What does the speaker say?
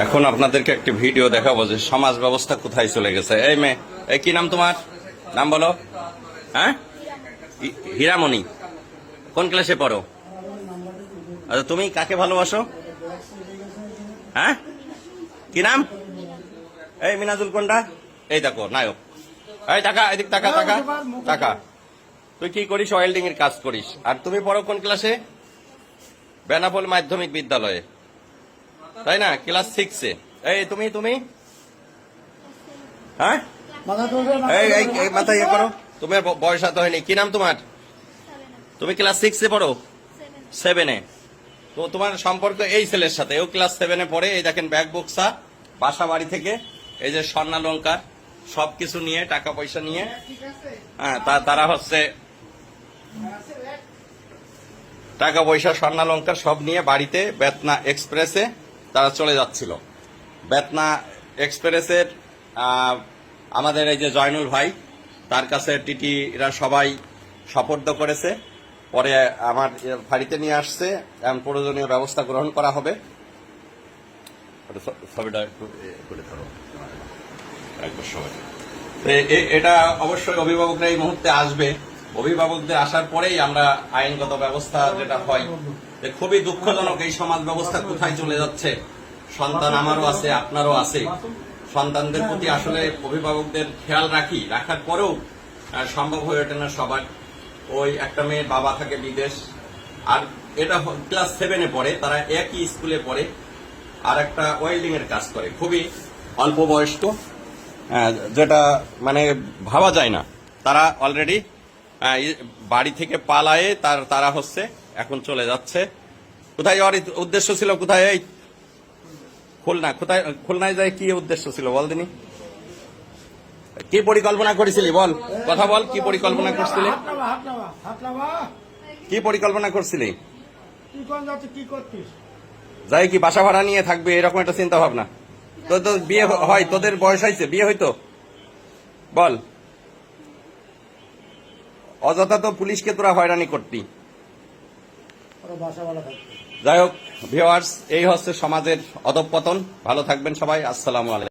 এখন আপনাদেরকে একটি ভিডিও দেখাবো যে সমাজ ব্যবস্থা কোথায় চলে গেছে। এই মেয়ে, এই কি নাম তোমার? নাম বলো। হ্যাঁ, হীরামণি। কোন ক্লাসে পড়ো? আচ্ছা, তুমি কাকে ভালোবাসো? হ্যাঁ, কি নাম? এই মিনাজুল কোনটা? এই দেখো নায়ক। এই টাকা, এদিক টাকা টাকা টাকা। তুই কি করিস? ওয়েল্ডিং এর কাজ করিস। আর তুমি পড়ো কোন ক্লাসে? বেনাপোল মাধ্যমিক বিদ্যালয়ে, তাই না? ক্লাস 6-এ। এই তুমি তুমি হ্যাঁ, এই মাথা ইয়ে করো। তোমার বয়স এত হয়নি। কি নাম তোমার? তুমি ক্লাস 6-এ পড়ো? 7-এ। তো তোমার সম্পর্ক এই ছেলের সাথে, ও ক্লাস 7-এ পড়ে। এই দেখেন ব্যাগ বক্সা, বাসা বাড়ি থেকে এই যে স্বর্ণালঙ্কার সবকিছু নিয়ে, টাকা পয়সা নিয়ে, হ্যাঁ তারা হচ্ছে টাকা পয়সা স্বর্ণালঙ্কার সব নিয়ে বাড়িতে বেতনা এক্সপ্রেসে তারা চলে যাচ্ছিল। বেতনা এক্সপ্রেসের আমাদের এই যে জয়নুল ভাই, তার কাছে টিটিরা সবাই সোপর্দ করেছে। পরে আমার বাড়িতে নিয়ে আসছে, এমন প্রয়োজনীয় ব্যবস্থা গ্রহণ করা হবে। ছবিটা একটু করে ধরো একবার সবাই। এটা অবশ্যই অভিভাবকরা এই মুহূর্তে আসবে। অভিভাবকদের আসার পরেই আমরা আইনগত ব্যবস্থা যেটা হয়। খুবই দুঃখজনক এই সমাজ ব্যবস্থা কোথায় চলে যাচ্ছে। সন্তান আমারও আছে, আপনারও আছে। সন্তানদের প্রতি আসলে অভিভাবকদের খেয়াল রাখার পরেও সম্ভব হয়ে ওঠে না সবার। ওই একটা মেয়ের বাবা থাকে বিদেশ, আর এটা ক্লাস 7-এ পড়ে, তারা একই স্কুলে পড়ে, আর একটা ওয়েল্ডিং এর কাজ করে, খুবই অল্প বয়স্ক, যেটা মানে ভাবা যায় না। তারা অলরেডি বাড়ি থেকে পালায়ে তারা হচ্ছে এখন চলে যাচ্ছে। কোথায় যাওয়ার উদ্দেশ্য ছিল? কোথায়? এই খুলনা। কোথায় খুলনায় যায়? কি উদ্দেশ্য ছিল বল দিনি? কি পরিকল্পনা করেছিলি বল, কথা বল। কি পরিকল্পনা করছিলি? কি পরিকল্পনা করছিলি? যাই কি বাসা ভাড়া নিয়ে থাকবে এরকম একটা চিন্তা ভাবনা? তো বিয়ে হয়? তোদের বয়স হয়েছে, বিয়ে হইতো? বল। অযথা তো পুলিশকে তোরা হয়রানি করতি। যাই হোক ভিউয়ার্স, এই হচ্ছে সমাজের অধঃপতন। ভালো থাকবেন সবাই। আসসালামু আলাইকুম।